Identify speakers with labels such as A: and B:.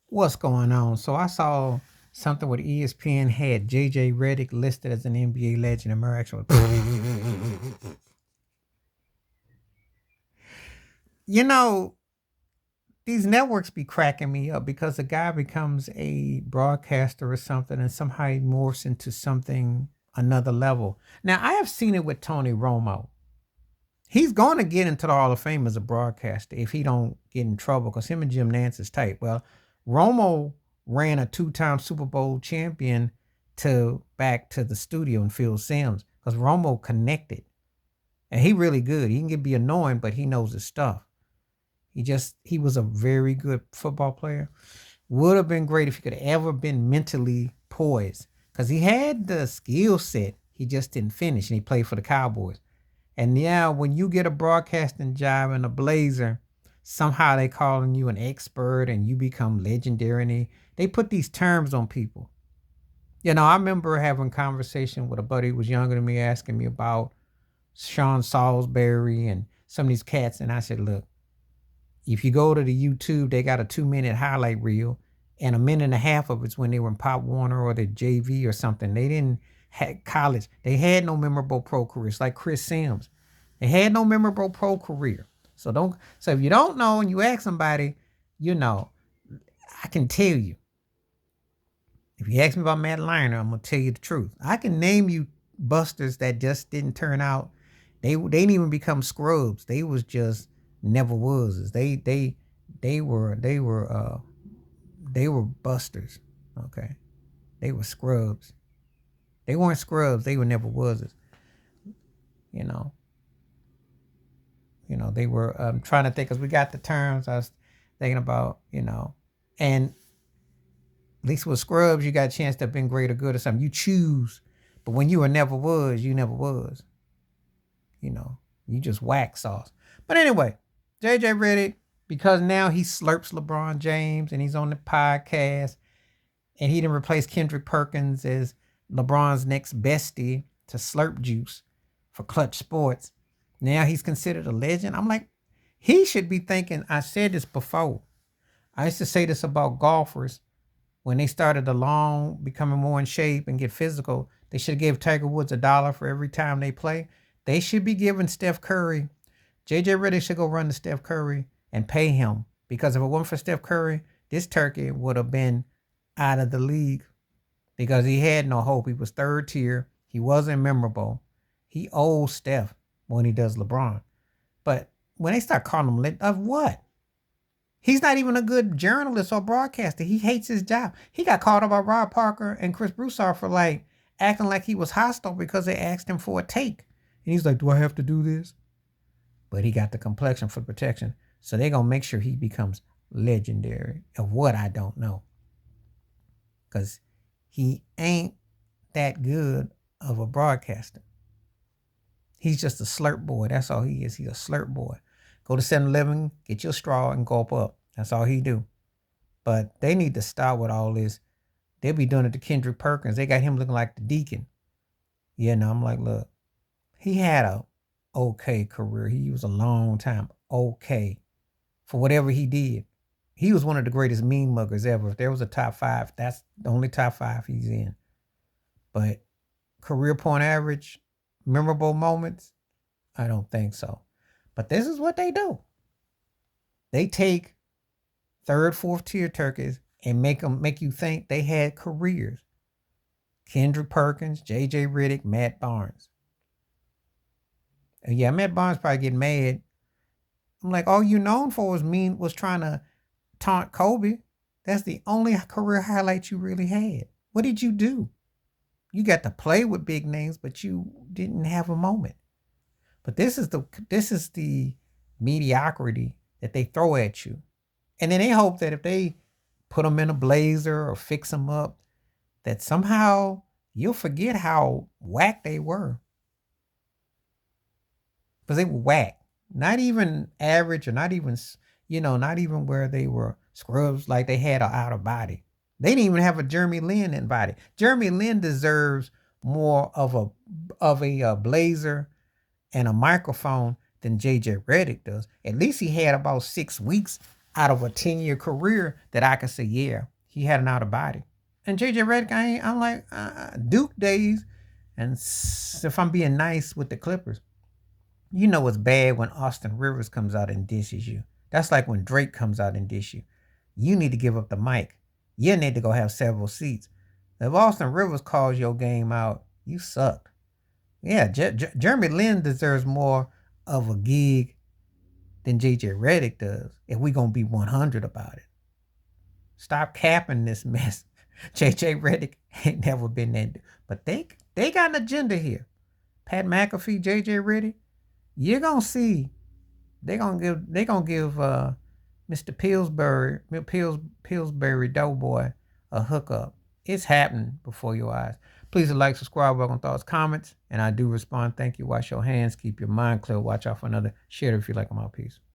A: What's going on? So I saw something with ESPN had JJ Reddick listed as an NBA legend. And Murray actually, you know, these networks be cracking me up because the guy becomes a broadcaster or something, and somehow he morphs into something another level. Now I have seen it with Tony Romo. He's going to get into the Hall of Fame as a broadcaster if he don't get in trouble because him and Jim Nance is tight. Well, Romo ran a two-time Super Bowl champion to back to the studio in Phil Simms because Romo connected. And he really good. He can be annoying, but he knows his stuff. He was a very good football player. Would have been great if he could have ever been mentally poised because he had the skill set. He just didn't finish, and he played for the Cowboys. And now when you get a broadcasting job in a blazer, somehow they calling you an expert and you become legendary. And they put these terms on people. I remember having a conversation with a buddy who was younger than me asking me about Sean Salisbury and some of these cats. And I said, look, if you go to the YouTube, they got a 2-minute highlight reel, and a minute and a half of it's when they were in Pop Warner or the JV or something. They didn't have college. They had no memorable pro careers like Chris Sims. They had no memorable pro career. So if you don't know and you ask somebody, you know, I can tell you. If you ask me about Matt Liner, I'm gonna tell you the truth. I can name you busters that just didn't turn out. They didn't even become scrubs. They was just never was. They were busters. Okay. They were scrubs. They weren't scrubs. They were never was. You know. They were trying to think because we got the terms. I was thinking about, and at least with scrubs, you got a chance to have been great or good or something. You choose, but when you were never was, you never was. You just whack sauce. But anyway, JJ Reddick, because now he slurps LeBron James and he's on the podcast, and he didn't replace Kendrick Perkins as LeBron's next bestie to slurp juice for Clutch Sports. Now he's considered a legend. I'm like, he should be thinking, I said this before. I used to say this about golfers when they started the long, becoming more in shape and get physical. They should give Tiger Woods $1 for every time they play. They should be giving Steph Curry. JJ Reddick should go run to Steph Curry and pay him, because if it wasn't for Steph Curry, this turkey would have been out of the league because he had no hope. He was third tier. He wasn't memorable. He owes Steph when he does LeBron. But when they start calling him of what? He's not even a good journalist or broadcaster. He hates his job. He got called up by Rob Parker and Chris Broussard for acting like he was hostile because they asked him for a take. And he's like, do I have to do this? But he got the complexion for protection. So they're going to make sure he becomes legendary. Of what, I don't know. Because he ain't that good of a broadcaster. He's just a slurp boy. That's all he is. He's a slurp boy. Go to 7-Eleven, get your straw, and gulp up. That's all he do. But they need to stop with all this. They'll be doing it to Kendrick Perkins. They got him looking like the deacon. I'm like, look, he had a okay career. He was a long time okay for whatever he did. He was one of the greatest mean muggers ever. If there was a top 5, that's the only top 5 he's in. But career point average, memorable moments, I don't think so. But this is what they do. They take 3rd, 4th tier turkeys and make you think they had careers. Kendrick Perkins, JJ Reddick, Matt Barnes. And yeah, Matt Barnes probably getting mad. I'm like, all you known for was trying to taunt Kobe. That's the only career highlight you really had. What did you do? You got to play with big names, but you didn't have a moment. But this is the mediocrity that they throw at you. And then they hope that if they put them in a blazer or fix them up, that somehow you'll forget how whack they were. Because they were whack. Not even average, or not even where they were scrubs like they had an outer body. They didn't even have a Jeremy Lin in body. Jeremy Lin deserves more of a blazer and a microphone than JJ Reddick does. At least he had about 6 weeks out of a 10-year career that I could say, yeah, he had an out of body. And JJ Redick, I'm like Duke days. And if I'm being nice with the Clippers, you know it's bad when Austin Rivers comes out and dishes you. That's like when Drake comes out and dish you. You need to give up the mic. You need to go have several seats. If Austin Rivers calls your game out, you suck. Yeah, Jeremy Lin deserves more of a gig than JJ Redick does if we going to be 100 about it. Stop capping this mess. JJ Redick ain't never been that. But they got an agenda here. Pat McAfee, JJ Redick, you're going to see they're going to give Mr. Pillsbury Doughboy a hookup. It's happening before your eyes. Please like, subscribe, welcome thoughts, comments, and I do respond. Thank you. Wash your hands. Keep your mind clear. Watch out for another. Share it if you like them out. Peace.